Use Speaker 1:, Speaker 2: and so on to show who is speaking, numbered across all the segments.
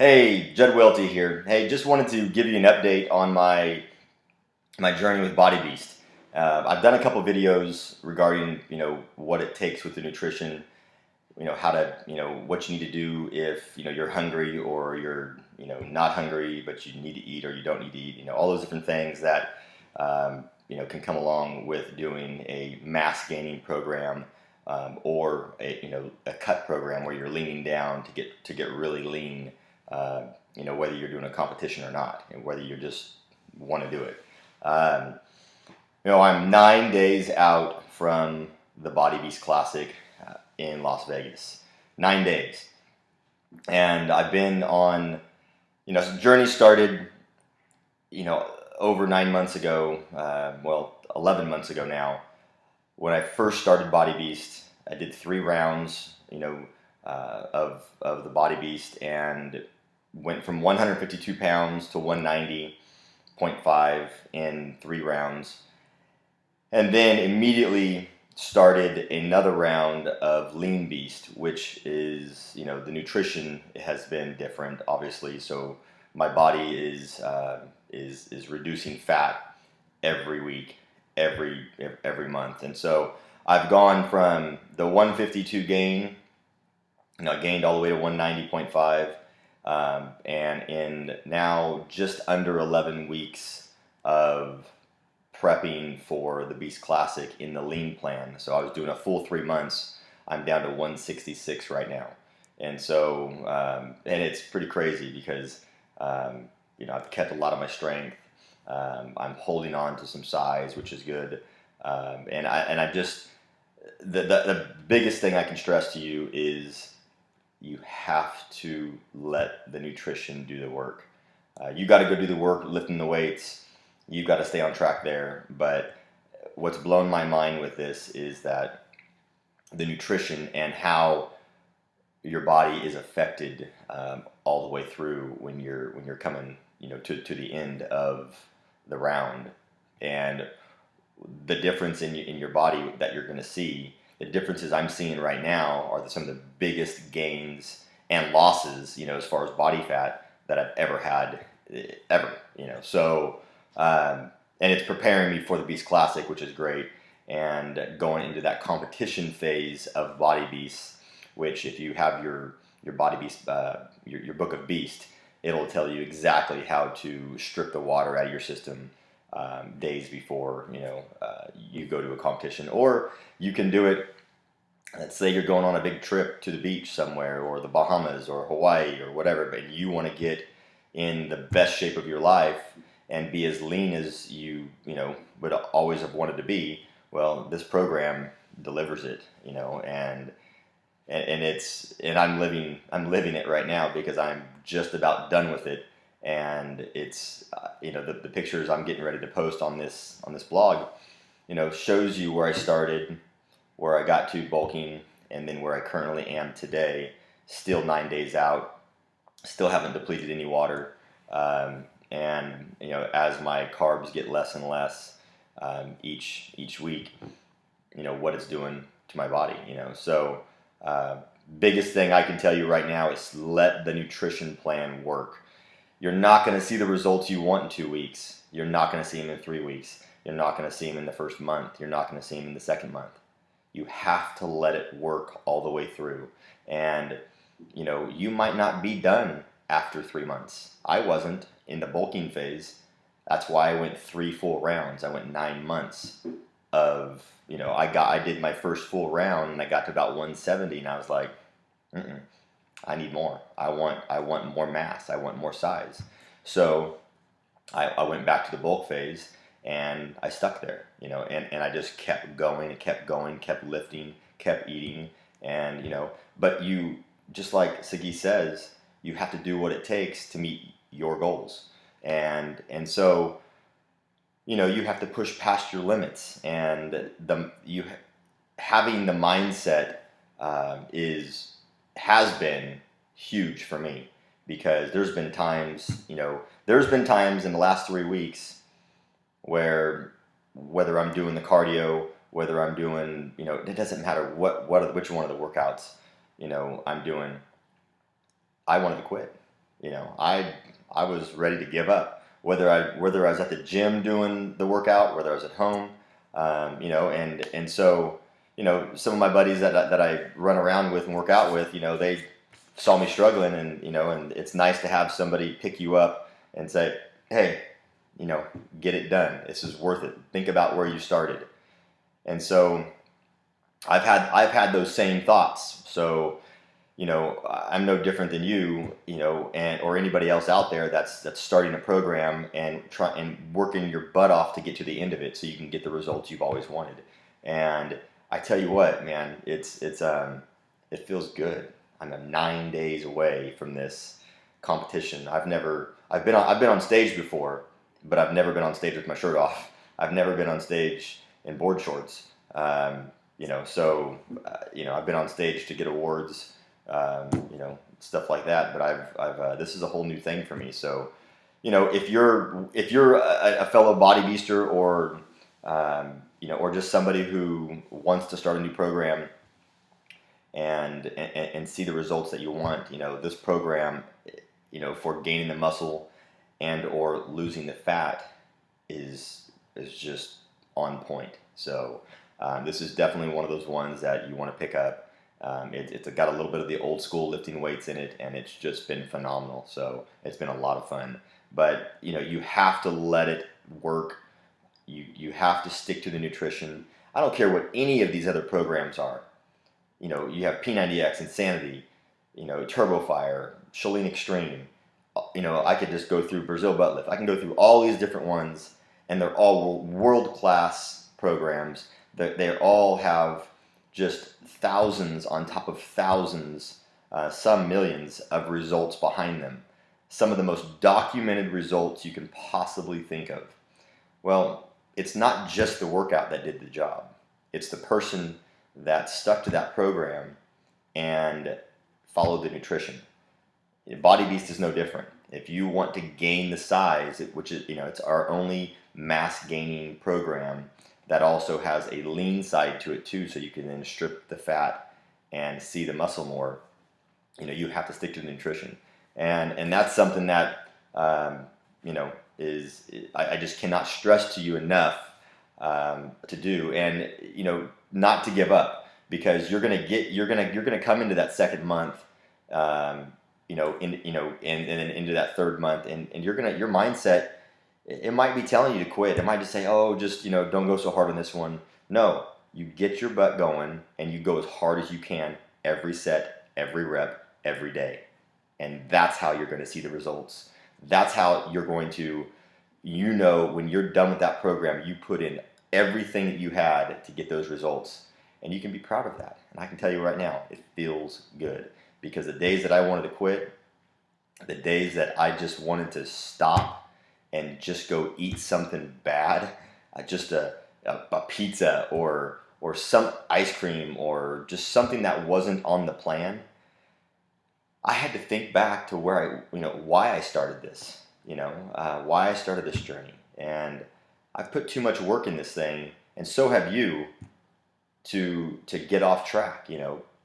Speaker 1: Hey, Judd Welty here. Hey, just wanted to give you an update on my journey with Body Beast. I've done a couple videos regarding what it takes with the nutrition, how to what you need to do if you're hungry or you're not hungry but you need to eat or you don't need to eat. All those different things that can come along with doing a mass gaining program, or a cut program where you're leaning down to get really lean, uh, whether you're doing a competition or not, and whether you just want to do it. Um, I'm 9 days out from the Body Beast Classic in Las Vegas. 9 days. And I've been on, so the journey started, over 9 months ago, 11 months ago now, when I first started Body Beast. I did 3 rounds, of the Body Beast, and went from 152 pounds to 190.5 in 3 rounds. And then immediately started another round of Lean Beast, which is, the nutrition has been different, obviously. So my body is reducing fat every week, every month, and so I've gone from the 152 gain, gained all the way to 190.5, and in now just under 11 weeks of prepping for the Beast Classic in the lean plan. So I was doing a full 3 months. I'm down to 166 right now, and so and it's pretty crazy because I've kept a lot of my strength. I'm holding on to some size, which is good, and I just the biggest thing I can stress to you is you have to let the nutrition do the work. You got to go do the work, lifting the weights. You've got to stay on track there. But what's blown my mind with this is that the nutrition and how your body is affected, all the way through when you're coming, to the end of the round, and the difference in your body that you're going to see. The differences I'm seeing right now are some of the biggest gains and losses, as far as body fat that I've ever had, ever. So and it's preparing me for the Beast Classic, which is great, and going into that competition phase of Body Beast, which if you have your Body Beast, your book of Beast, it'll tell you exactly how to strip the water out of your system, days before you go to a competition. Or you can do it, let's say you're going on a big trip to the beach somewhere, or the Bahamas or Hawaii or whatever, but you want to get in the best shape of your life and be as lean as you would always have wanted to be. Well, this program delivers it, and I'm living it right now, because I'm just about done with it. And it's the pictures I'm getting ready to post on this blog shows you where I started, where I got to bulking, and then where I currently am today. Still 9 days out, still haven't depleted any water, and as my carbs get less and less, each week, what it's doing to my body. So biggest thing I can tell you right now is let the nutrition plan work. You're not going to see the results you want in 2 weeks. You're not going to see them in 3 weeks. You're not going to see them in the first month. You're not going to see them in the second month. You have to let it work all the way through. And you might not be done after 3 months. I wasn't in the bulking phase. That's why I went 3 full rounds. I went 9 months of, I did my first full round, and I got to about 170, and I was like, I need more. I want more mass. I want more size. So I went back to the bulk phase, and I stuck there, and I just kept going, kept lifting, kept eating, and but you, just like Sagi says, you have to do what it takes to meet your goals, and so you have to push past your limits, and having the mindset has been huge for me, because there's been times in the last 3 weeks where, whether I'm doing the cardio, whether I'm doing, it doesn't matter which one of the workouts I'm doing, I wanted to quit. I was ready to give up. Whether I was at the gym doing the workout, whether I was at home, and so some of my buddies that I run around with and work out with, they saw me struggling, and it's nice to have somebody pick you up and say, hey, get it done. This is worth it. Think about where you started. And so I've had those same thoughts. So I'm no different than you, and or anybody else out there that's starting a program and working your butt off to get to the end of it, so you can get the results you've always wanted. And I tell you what, man, it feels good. I'm 9 days away from this competition. I've been on stage before, but I've never been on stage with my shirt off. I've never been on stage in board shorts. I've been on stage to get awards, stuff like that. But this is a whole new thing for me. So, if you're a fellow body beaster, or or just somebody who wants to start a new program and see the results that you want, this program, for gaining the muscle and or losing the fat is just on point. So this is definitely one of those ones that you want to pick up. It's got a little bit of the old school lifting weights in it, and it's just been phenomenal. So it's been a lot of fun. But you have to let it work. You have to stick to the nutrition. I don't care what any of these other programs are. You have P90X, Insanity, TurboFire, Chalene Extreme. I could just go through Brazil Butt Lift. I can go through all these different ones, and they're all world-class programs. They all have just thousands on top of thousands, some millions of results behind them. Some of the most documented results you can possibly think of. Well, it's not just the workout that did the job. It's the person that stuck to that program and followed the nutrition. Body Beast is no different. If you want to gain the size, which is, it's our only mass gaining program that also has a lean side to it too, so you can then strip the fat and see the muscle more, you have to stick to the nutrition. And that's something that, I just cannot stress to you enough to do, and not to give up, because you're gonna come into that second month, and then into that third month, and your mindset, it might be telling you to quit. It might just say, oh, just don't go so hard on this one. No, you get your butt going and you go as hard as you can every set, every rep, every day, and that's how you're going to see the results. That's how you're going to, when you're done with that program, you put in everything that you had to get those results, and you can be proud of that. And I can tell you right now, it feels good, because the days that I wanted to quit, the days that I just wanted to stop and just go eat something bad, just a pizza or some ice cream or just something that wasn't on the plan, I had to think back to why I started this, why I started this journey. And I've put too much work in this thing, and so have you, to get off track.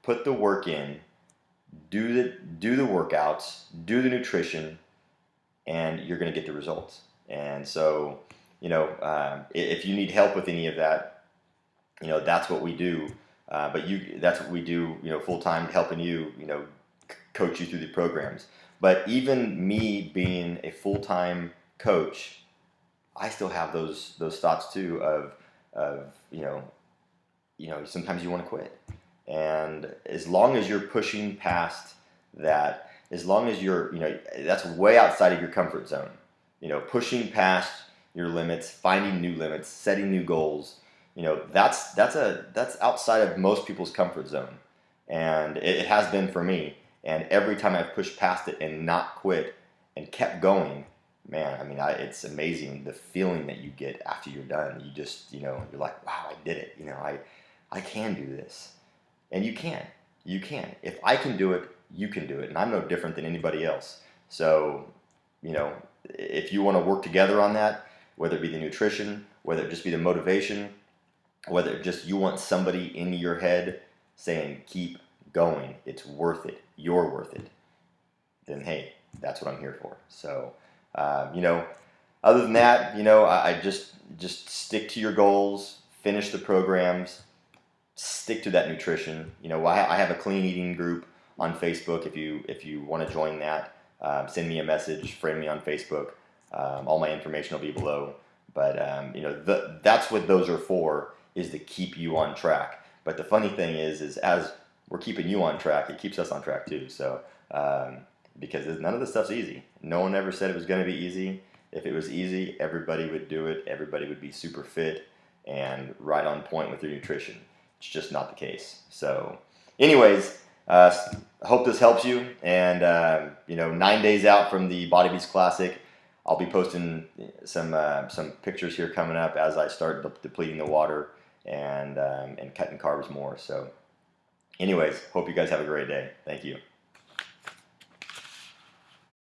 Speaker 1: Put the work in, do the workouts, do the nutrition, and you're going to get the results. And so, if you need help with any of that, that's what we do. That's what we do, full time, helping you, coach you through the programs. But even me being a full time coach, I still have those thoughts too of sometimes you want to quit. And as long as you're pushing past that, as long as you're, that's way outside of your comfort zone, pushing past your limits, finding new limits, setting new goals, that's outside of most people's comfort zone. And it has been for me. And every time I've pushed past it and not quit and kept going, man, it's amazing the feeling that you get after you're done. You just, you're like, wow, I did it. I can do this. And you can. If I can do it, you can do it. And I'm no different than anybody else. So, if you want to work together on that, whether it be the nutrition, whether it just be the motivation, whether it just you want somebody in your head saying, keep going, it's worth it, you're worth it, then hey, that's what I'm here for. So, you know, other than that, I just stick to your goals, finish the programs, stick to that nutrition. I have a clean eating group on Facebook. If you want to join that, send me a message, friend me on Facebook. All my information will be below. But that's what those are for, is to keep you on track. But the funny thing is as we're keeping you on track, it keeps us on track too. So because none of this stuff's easy. No one ever said it was going to be easy. If it was easy, everybody would do it. Everybody would be super fit and right on point with their nutrition. It's just not the case. So, anyways, I hope this helps you. And 9 days out from the Body Beast Classic, I'll be posting some pictures here coming up as I start depleting the water and cutting carbs more. So, anyways, hope you guys have a great day. Thank you.